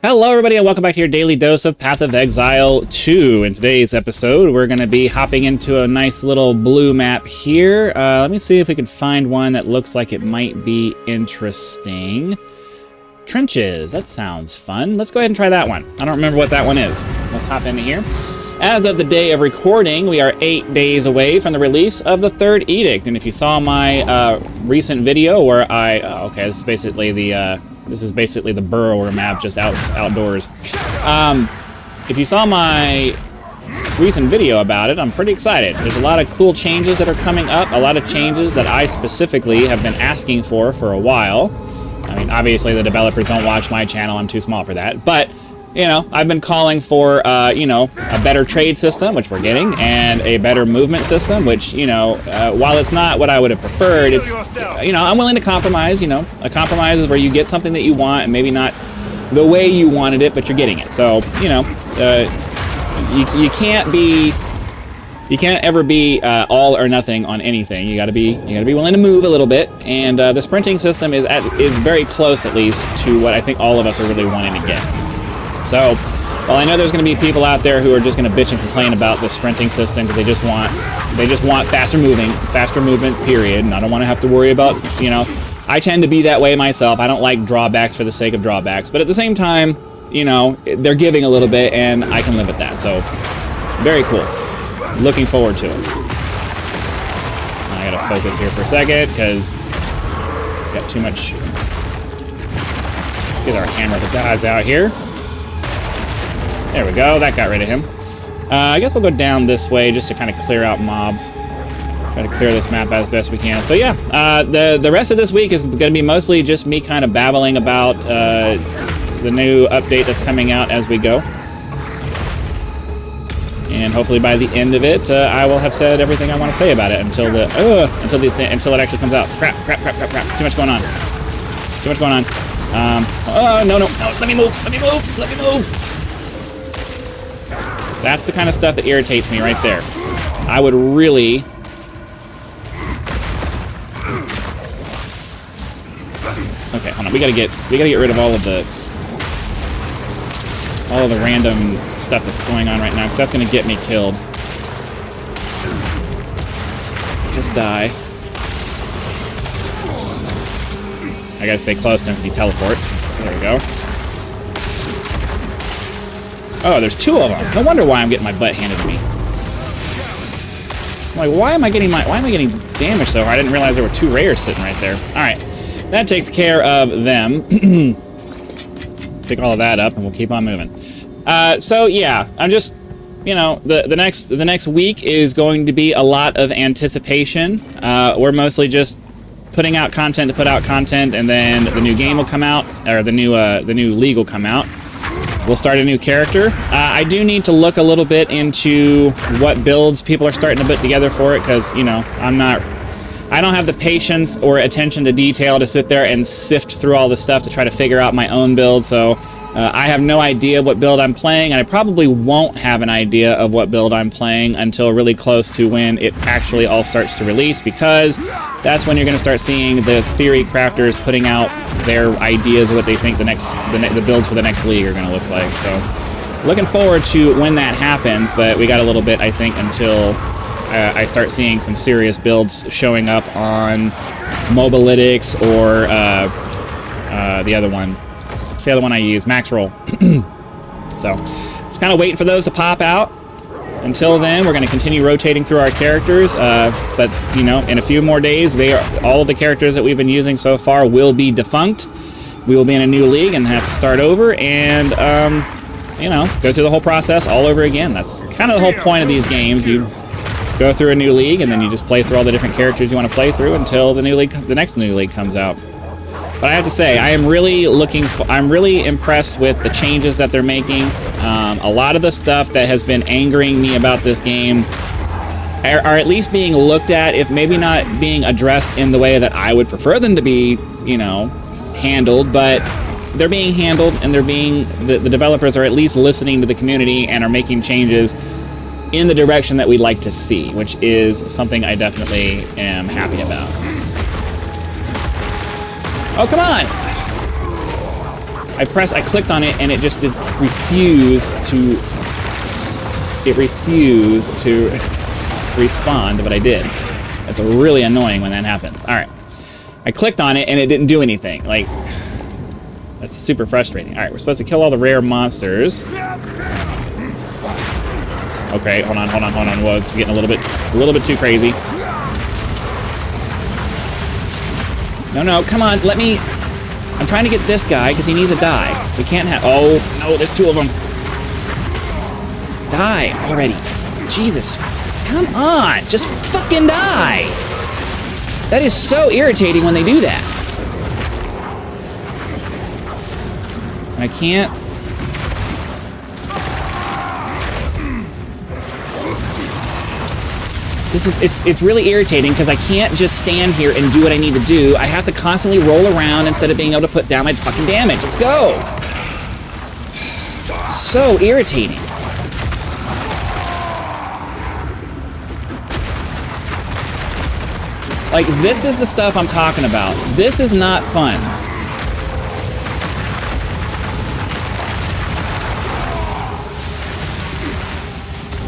Hello everybody and welcome back to your daily dose of Path of Exile 2. In today's episode, we're going to be hopping into a nice little blue map here. Let me see if we can find one that looks like it might be interesting. Trenches, that sounds fun. Let's go ahead and try that one. I don't remember what that one is. Let's hop into here. As of the day of recording, we are 8 days away from the release of the third Edict. And if you saw my recent video where okay, this is basically the burrower map, just outdoors. If you saw my recent video about it, I'm pretty excited. There's a lot of cool changes that are coming up, a lot of changes that I specifically have been asking for a while. I mean, obviously the developers don't watch my channel, I'm too small for that, but you know, I've been calling for, you know, a better trade system, which we're getting, and a better movement system, which, you know, while it's not what I would have preferred, it's, you know, I'm willing to compromise, you know. A compromise is where you get something that you want, and maybe not the way you wanted it, but you're getting it. So, you know, you can't ever be all or nothing on anything. You gotta be willing to move a little bit, and the sprinting system is very close, at least, to what I think all of us are really wanting to get. So, while I know there's going to be people out there who are just going to bitch and complain about the sprinting system because they just want faster movement, period, and I don't want to have to worry about, you know, I tend to be that way myself. I don't like drawbacks for the sake of drawbacks, but at the same time, you know, they're giving a little bit, and I can live with that, so very cool. Looking forward to it. I gotta focus here for a second, because got too much. Get our hammer of the gods out here. There we go, that got rid of him. I guess we'll go down this way just to kind of clear out mobs. Try to clear this map as best we can. So yeah, the rest of this week is going to be mostly just me kind of babbling about the new update that's coming out as we go. And hopefully by the end of it, I will have said everything I want to say about it until it actually comes out. Crap. Too much going on. Oh, no, let me move. That's the kind of stuff that irritates me right there. I would really... Okay, hold on. We gotta get rid of all of the random stuff that's going on right now, because that's gonna get me killed. Just die. I gotta stay close to him because he teleports. There we go. Oh, there's two of them. No wonder why I'm getting my butt handed to me. I'm like, why am I getting damaged so hard? I didn't realize there were two rares sitting right there. All right, that takes care of them. Pick all of that up, and we'll keep on moving. So yeah, I'm just, you know, the next week is going to be a lot of anticipation. We're mostly just putting out content to put out content, and then the new game will come out, or the new league will come out. We'll start a new character. I do need to look a little bit into what builds people are starting to put together for it, because, you know, I don't have the patience or attention to detail to sit there and sift through all the stuff to try to figure out my own build, so I have no idea what build I'm playing, and I probably won't have an idea of what build I'm playing until really close to when it actually all starts to release, because that's when you're going to start seeing the theory crafters putting out their ideas of what they think the builds for the next league are going to look like. So, looking forward to when that happens, but we got a little bit, I think, until I start seeing some serious builds showing up on Mobalytics or the other one. What's the other one I use? Max Roll. So, just kind of waiting for those to pop out. Until then, we're going to continue rotating through our characters, but, you know, in a few more days, all of the characters that we've been using so far will be defunct. We will be in a new league and have to start over and, you know, go through the whole process all over again. That's kind of the whole point of these games. You go through a new league, and then you just play through all the different characters you want to play through until the next new league comes out. But I have to say, I'm really impressed with the changes that they're making. A lot of the stuff that has been angering me about this game are at least being looked at, if maybe not being addressed in the way that I would prefer them to be, you know, handled, but they're being handled, and the developers are at least listening to the community and are making changes in the direction that we'd like to see, which is something I definitely am happy about. Oh, come on! I clicked on it and it just refused to respond, but I did. That's really annoying when that happens. All right. I clicked on it and it didn't do anything. Like, that's super frustrating. All right, we're supposed to kill all the rare monsters. Okay, hold on. Whoa, this is getting a little bit too crazy. No, come on, let me... I'm trying to get this guy because he needs to die. We can't have... Oh, no, there's two of them. Die already. Jesus. Come on, just fucking die. That is so irritating when they do that. I can't... It's really irritating because I can't just stand here and do what I need to do. I have to constantly roll around instead of being able to put down my fucking damage. Let's go. It's so irritating. Like, this is the stuff I'm talking about. This is not fun.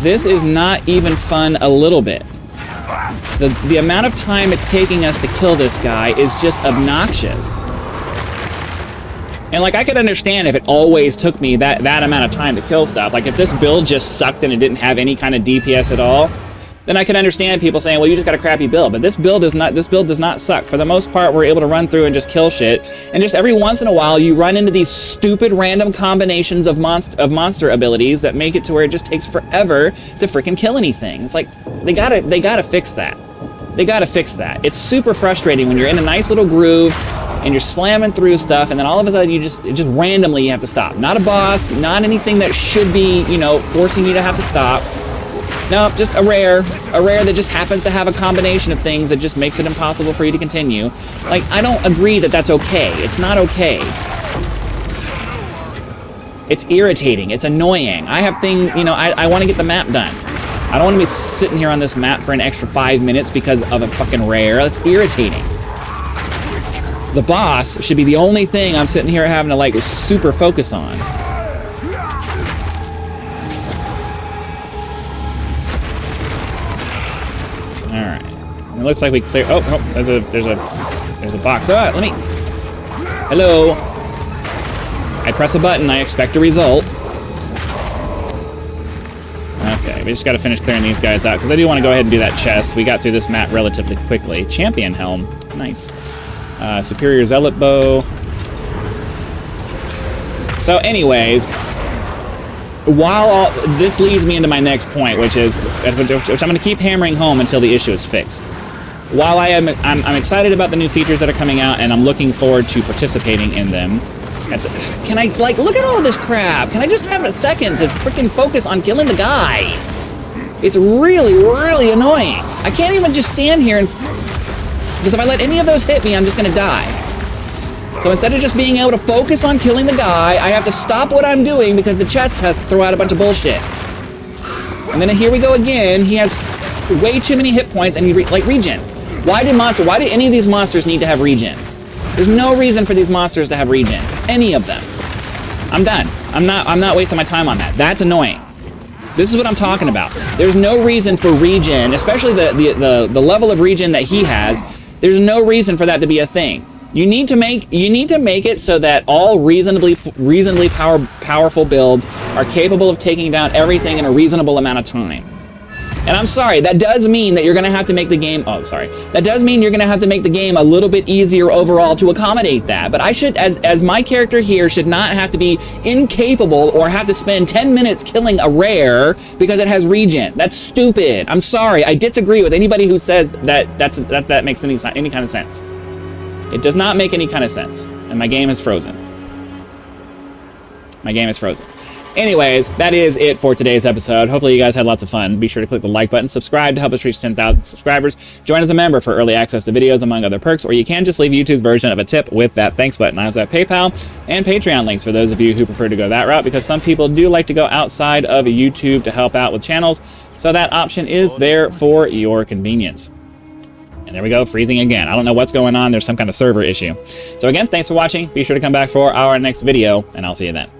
This is not even fun a little bit. The amount of time it's taking us to kill this guy is just obnoxious. And like, I could understand if it always took me that amount of time to kill stuff. Like, if this build just sucked and it didn't have any kind of DPS at all, then I could understand people saying, well, you just got a crappy build. But this build does not suck. For the most part, we're able to run through and just kill shit. And just every once in a while, you run into these stupid random combinations of monster abilities that make it to where it just takes forever to freaking kill anything. It's like, they gotta fix that. They gotta fix that. It's super frustrating when you're in a nice little groove and you're slamming through stuff, and then all of a sudden you just randomly you have to stop. Not a boss, not anything that should be, you know, forcing you to have to stop. No, just a rare that just happens to have a combination of things that just makes it impossible for you to continue. Like, I don't agree that that's okay. It's not okay. It's irritating. It's annoying. I have things, you know, I want to get the map done. I don't want to be sitting here on this map for an extra 5 minutes because of a fucking rare. That's irritating. The boss should be the only thing I'm sitting here having to, like, super focus on. It looks like we clear. Oh, there's a box. Ah, let me. Hello. I press a button. I expect a result. Okay, we just got to finish clearing these guys out because I do want to go ahead and do that chest. We got through this map relatively quickly. Champion helm, nice. Superior zealot bow. So, anyways. While this leads me into my next point, which I'm going to keep hammering home until the issue is fixed. While I'm excited about the new features that are coming out, and I'm looking forward to participating in them. Can I, like, look at all this crap? Can I just have a second to freaking focus on killing the guy? It's really, really annoying. I can't even just stand here and... Because if I let any of those hit me, I'm just going to die. So instead of just being able to focus on killing the guy, I have to stop what I'm doing because the chest has to throw out a bunch of bullshit. And then here we go again. He has way too many hit points and he like regen. Why did any of these monsters need to have regen? There's no reason for these monsters to have regen. Any of them. I'm done. I'm not wasting my time on that. That's annoying. This is what I'm talking about. There's no reason for regen, especially the level of regen that he has. There's no reason for that to be a thing. You need to make it so that all reasonably powerful builds are capable of taking down everything in a reasonable amount of time. And I'm sorry, that does mean that you're going to have to make the game... Oh, sorry. That does mean you're going to have to make the game a little bit easier overall to accommodate that. But I should, as my character here, should not have to be incapable or have to spend 10 minutes killing a rare because it has regen. That's stupid. I'm sorry. I disagree with anybody who says that makes any kind of sense. It does not make any kind of sense. And my game is frozen. My game is frozen. Anyways, that is it for today's episode. Hopefully you guys had lots of fun. Be sure to click the like button, subscribe to help us reach 10,000 subscribers, join as a member for early access to videos, among other perks, or you can just leave YouTube's version of a tip with that thanks button. I also have PayPal and Patreon links for those of you who prefer to go that route, because some people do like to go outside of YouTube to help out with channels, so that option is there for your convenience. And there we go, freezing again. I don't know what's going on. There's some kind of server issue. So again, thanks for watching. Be sure to come back for our next video, and I'll see you then.